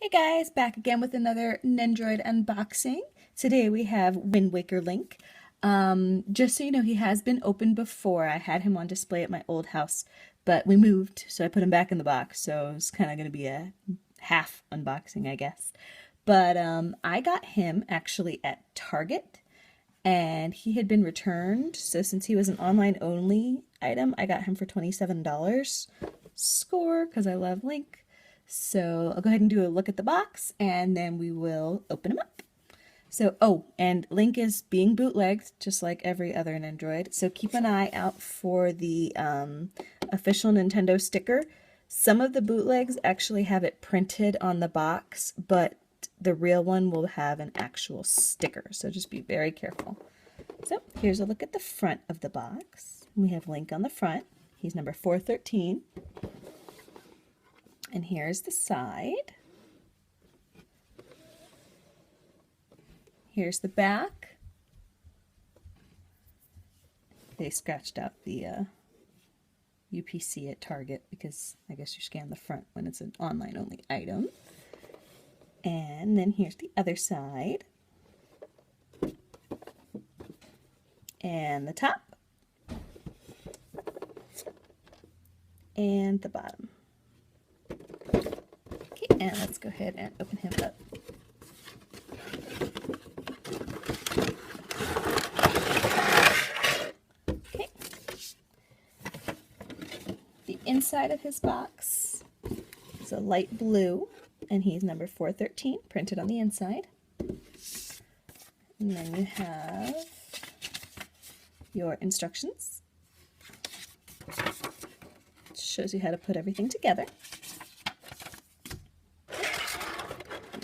Hey guys, back again with another Nendoroid unboxing. Today we have Wind Waker Link. Just so you know, he has been opened before. I had him on display at my old house, but we moved, so I put him back in the box. So it's kind of going to be a half unboxing, I guess. But I got him actually at Target, and he had been returned. So since he was an online only item, I got him for $27. Score, because I love Link. So I'll go ahead and do a look at the box, and then we will open him up. So, oh, and Link is being bootlegged, just like every other Nendoroid. So keep an eye out for the official Nintendo sticker. Some of the bootlegs actually have it printed on the box, but the real one will have an actual sticker. So just be very careful. So here's a look at the front of the box. We have Link on the front. He's number 413. And here's the side. Here's the back. They scratched out the UPC at Target because I guess you scan the front when it's an online only item. And then here's the other side. And the top. And the bottom. Okay, and let's go ahead and open him up. Okay. The inside of his box is a light blue, and he's number 413, printed on the inside. And then you have your instructions. It shows you how to put everything together.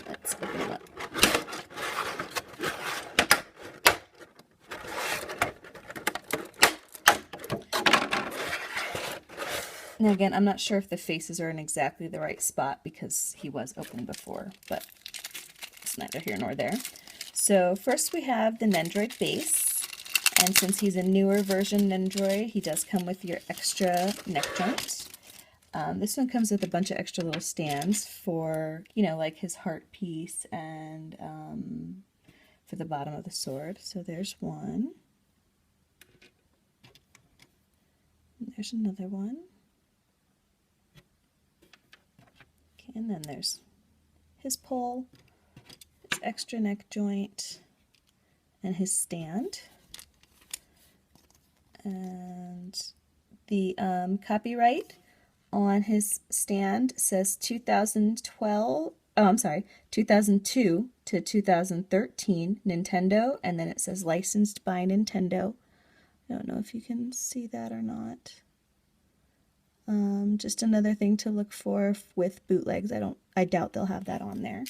Let's open them up. Now again, I'm not sure if the faces are in exactly the right spot because he was opened before, but it's neither here nor there. So first we have the Nendoroid base, and since he's a newer version Nendoroid, he does come with your extra neck joint. This one comes with a bunch of extra little stands for, you know, like his heart piece and for the bottom of the sword. So there's one. And there's another one. Okay, and then there's his pole, his extra neck joint, and his stand. And the copyright on his stand says 2002 to 2013 Nintendo, and then it says licensed by Nintendo. I don't know if you can see that or not. Just another thing to look for with bootlegs. I doubt they'll have that on there.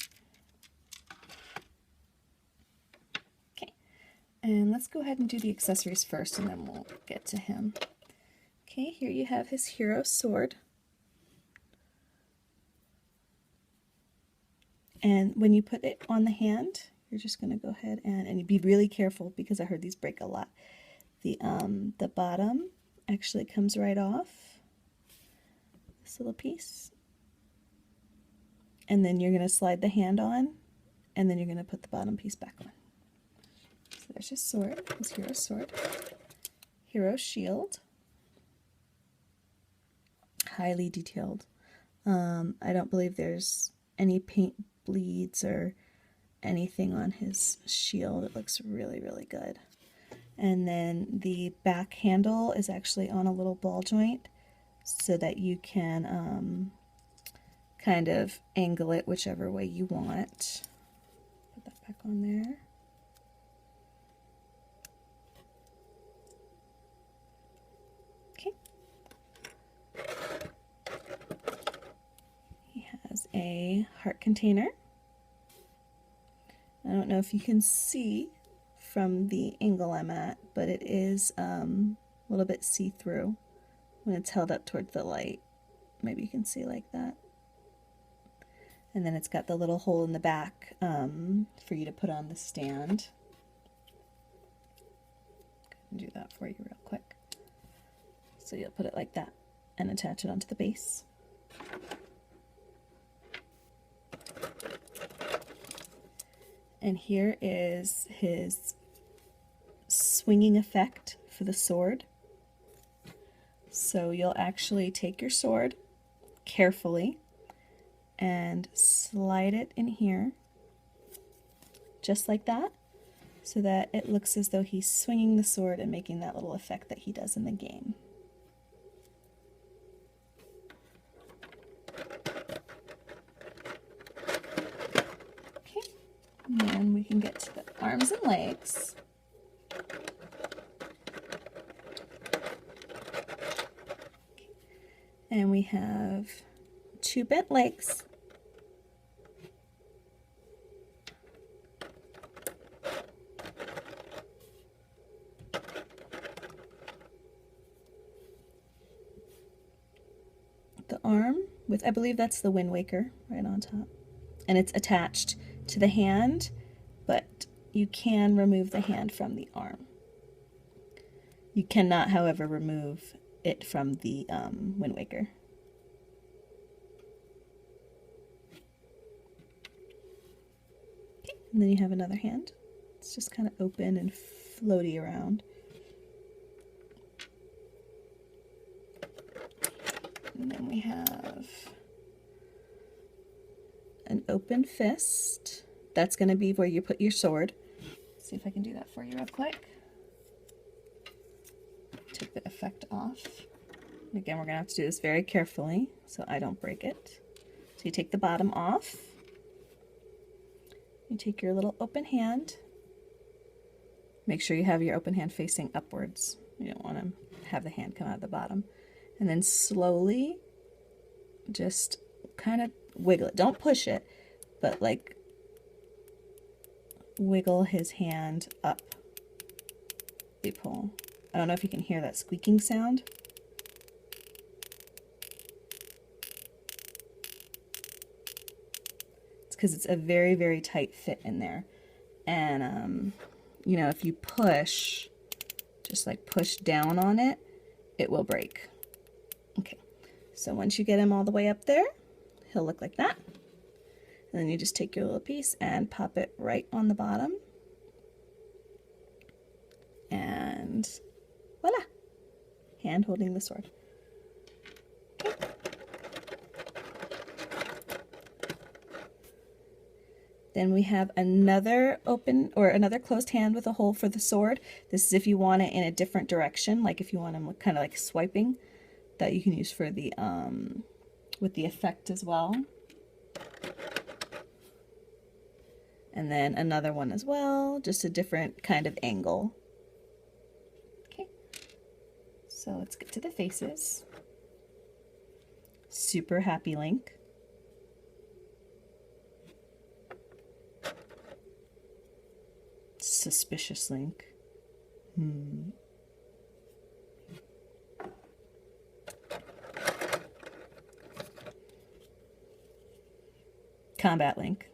Okay, and let's go ahead and do the accessories first, and then we'll get to him. Okay, here you have his hero sword. And when you put it on the hand, you're just going to go ahead and be really careful because I heard these break a lot. The bottom actually comes right off, this little piece. And then you're going to slide the hand on, and then you're going to put the bottom piece back on. So there's his sword, his hero sword. Hero shield. Highly detailed. I don't believe there's any paint bleeds or anything on his shield. It looks really, really good. And then the back handle is actually on a little ball joint so that you can kind of angle it whichever way you want. Put that back on there. Okay. He has a heart container. I don't know if you can see from the angle I'm at, but it is a little bit see-through when it's held up towards the light. Maybe you can see like that. And then it's got the little hole in the back for you to put on the stand. Go do that for you real quick. So you'll put it like that and attach it onto the base. And here is his swinging effect for the sword. So you'll actually take your sword carefully and slide it in here, just like that, so that it looks as though he's swinging the sword and making that little effect that he does in the game. Okay, and then we can get to the arms and legs. And we have 2 bent legs. The arm with, I believe that's the Wind Waker right on top. And it's attached to the hand, but you can remove the hand from the arm. You cannot, however, remove it from the Wind Waker. Okay, and then you have another hand. It's just kind of open and floaty around. And then we have an open fist. That's going to be where you put your sword. Let's see if I can do that for you real quick. Take the effect off. And again, we're going to have to do this very carefully so I don't break it. So you take the bottom off. You take your little open hand. Make sure you have your open hand facing upwards. You don't want to have the hand come out of the bottom. And then slowly just kind of wiggle it. Don't push it, but like wiggle his hand up. You pull. I don't know if you can hear that squeaking sound. It's because it's a very, very tight fit in there. And, you know, if you push, just like push down on it, it will break. Okay, so once you get him all the way up there, he'll look like that. And then you just take your little piece and pop it right on the bottom. And voila! Hand holding the sword. Okay. Then we have another open or another closed hand with a hole for the sword. This is if you want it in a different direction, like if you want him kind of like swiping, that you can use for the with the effect as well. And then another one as well, just a different kind of angle. Okay, so let's get to the faces. Super happy Link. Suspicious Link. Combat Link.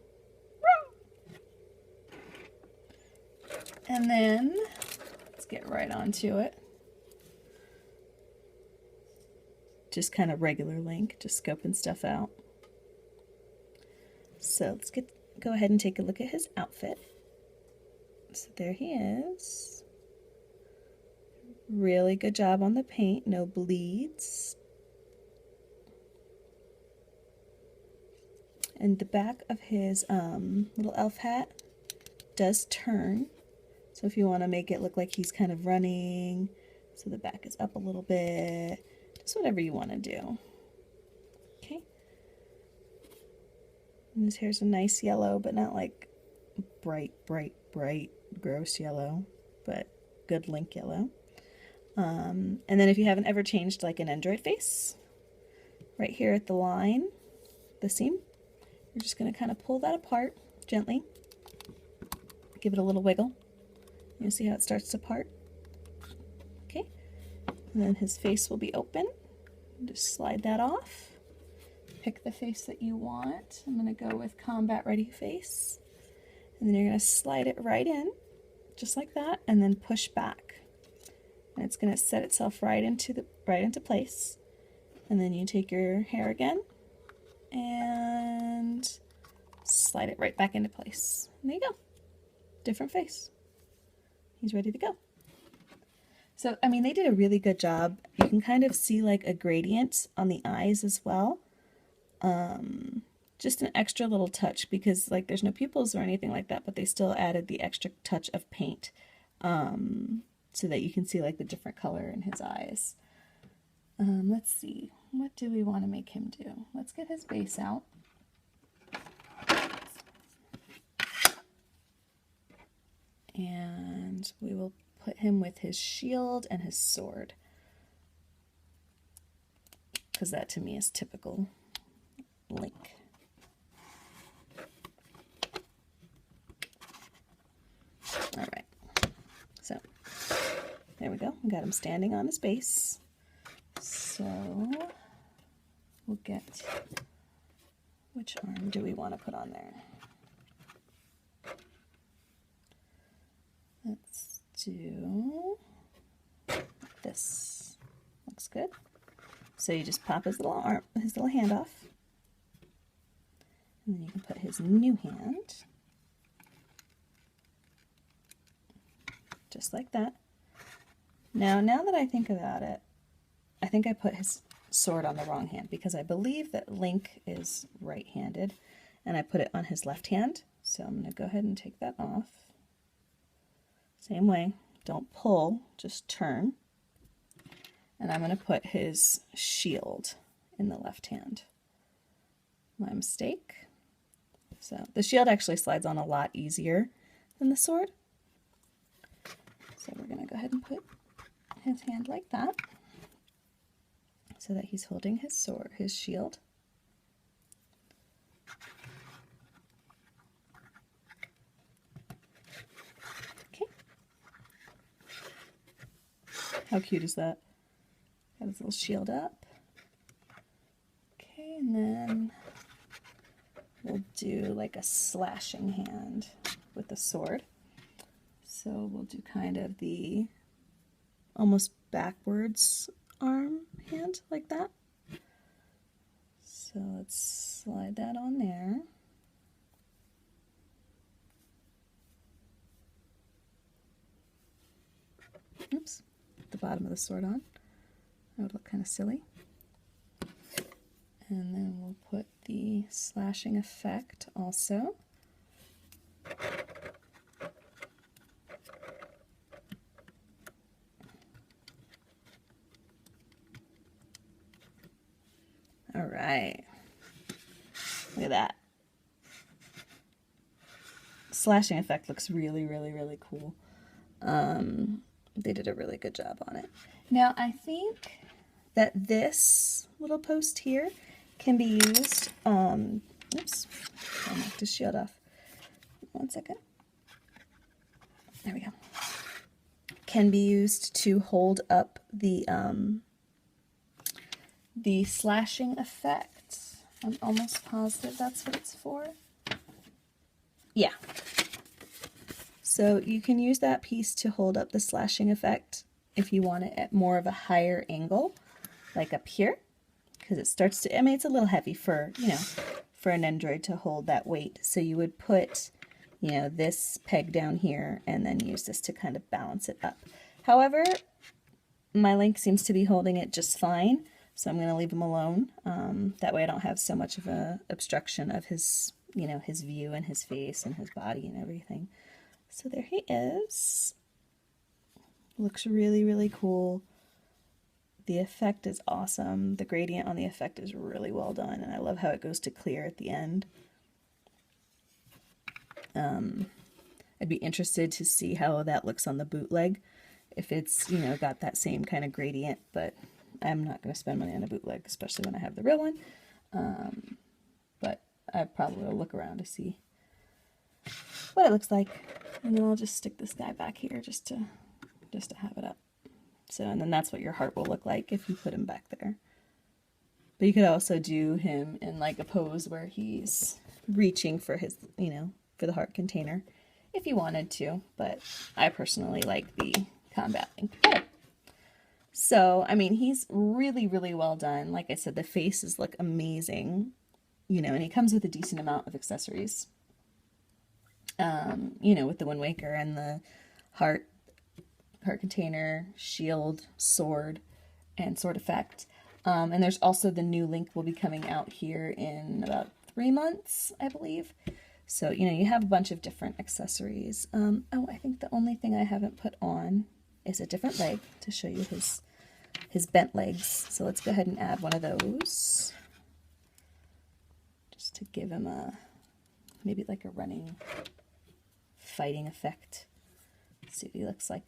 And then, let's get right onto it. Just kind of regular Link, just scoping stuff out. So let's go ahead and take a look at his outfit. So there he is. Really good job on the paint, no bleeds. And the back of his little elf hat does turn. So if you want to make it look like he's kind of running, so the back is up a little bit, just whatever you want to do. Okay. And his hair's a nice yellow, but not like bright, gross yellow, but good Link yellow. And then if you haven't ever changed like an Nendoroid face, right here at the line, the seam, you're just going to kind of pull that apart gently. Give it a little wiggle. You see how it starts to part? Okay. And then his face will be open. Just slide that off. Pick the face that you want. I'm going to go with Combat Ready face. And then you're going to slide it right in, just like that, and then push back. And it's going to set itself right into place. And then you take your hair again and slide it right back into place. And there you go. different face. He's ready to go. So, I mean, they did a really good job. You can kind of see like a gradient on the eyes as well. Just an extra little touch because like there's no pupils or anything like that, but they still added the extra touch of paint so that you can see like the different color in his eyes. Let's see, what do we want to make him do? Let's get his base out. And we will put him with his shield and his sword, because that to me is typical Link. All right, so there we go. We got him standing on his base. So we'll get, which arm do we want to put on there? Let's do this. Looks good. So you just pop his little arm, his little hand off, and then you can put his new hand, just like that. Now that I think about it, I think I put his sword on the wrong hand because I believe that Link is right-handed, and I put it on his left hand. So I'm going to go ahead and take that off. Same way, don't pull, just turn. And I'm going to put his shield in the left hand. My mistake. So the shield actually slides on a lot easier than the sword. So we're going to go ahead and put his hand like that so that he's holding his sword, his shield. Okay. How cute is that? Got his little shield up. Okay, and then we'll do like a slashing hand with the sword. So we'll do kind of the almost backwards arm hand like that. So let's slide that on there. Oops, put the bottom of the sword on. That would look kind of silly. And then we'll put the slashing effect also. All right. Look at that. Slashing effect looks really, really, really cool. They did a really good job on it. Now, I think that this little post here can be used, oops, I knocked his shield off. 1 second. There we go. Can be used to hold up the slashing effect. I'm almost positive that's what it's for. Yeah. So you can use that piece to hold up the slashing effect if you want it at more of a higher angle, like up here, because it starts to, I mean, it's a little heavy for, you know, for an Nendoroid to hold that weight. So you would put, you know, this peg down here and then use this to kind of balance it up. However, my Link seems to be holding it just fine, so I'm going to leave him alone. That way I don't have so much of a obstruction of his, you know, his view and his face and his body and everything. So there he is. Looks really, really cool. The effect is awesome. The gradient on the effect is really well done, and I love how it goes to clear at the end. I'd be interested to see how that looks on the bootleg, if it's, you know, got that same kind of gradient, but I'm not going to spend money on a bootleg, especially when I have the real one. But I probably will look around to see what it looks like, and then I'll just stick this guy back here just to have it up. So, and then that's what your heart will look like if you put him back there. But you could also do him in like a pose where he's reaching for his, you know, for the heart container if you wanted to, but I personally like the combat Link better. So, I mean, he's really, really well done. Like I said, the faces look amazing, you know, and he comes with a decent amount of accessories. you know, with the Wind Waker and the heart container, shield, sword, and sword effect. And there's also the new Link will be coming out here in about 3 months, I believe. So, you know, you have a bunch of different accessories. Oh, I think the only thing I haven't put on is a different leg to show you his bent legs. So let's go ahead and add one of those. Just to give him a, maybe like a running, fighting effect. Let's see what he looks like.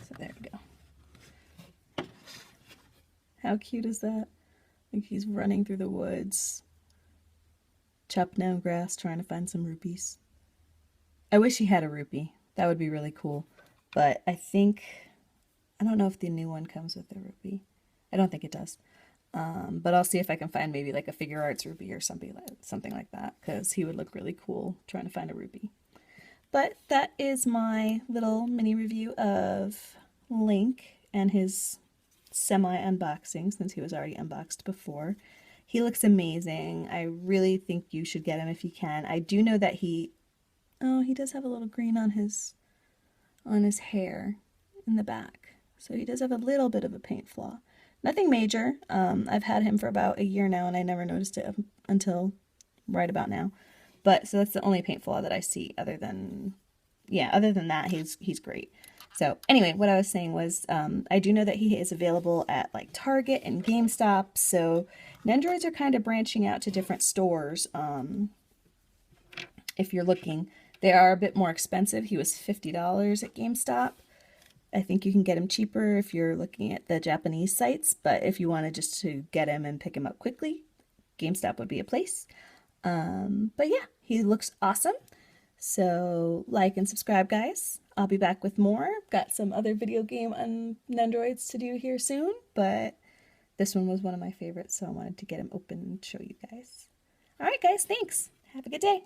So there we go. How cute is that? Like he's running through the woods, chopping down grass, trying to find some rupees. I wish he had a rupee. That would be really cool. But I think, I don't know if the new one comes with a rupee. I don't think it does. But I'll see if I can find maybe like a figure arts rupee or something like that, because he would look really cool trying to find a rupee. But that is my little mini review of Link and his semi-unboxing, since he was already unboxed before. He looks amazing. I really think you should get him if you can. I do know that he does have a little green on his hair in the back. So he does have a little bit of a paint flaw. Nothing major. I've had him for about a year now and I never noticed it until right about now. But so that's the only paint flaw that I see. Other than that, he's great. So anyway, what I was saying was I do know that he is available at like Target and GameStop. So Nendoroids are kind of branching out to different stores. If you're looking, they are a bit more expensive. He was $50 at GameStop. I think you can get him cheaper if you're looking at the Japanese sites, but if you wanted just to get him and pick him up quickly, GameStop would be a place. But yeah, he looks awesome. So like and subscribe, guys. I'll be back with more. Got some other video game on Nendoroids to do here soon, but this one was one of my favorites, so I wanted to get him open and show you guys. All right, guys, thanks. Have a good day.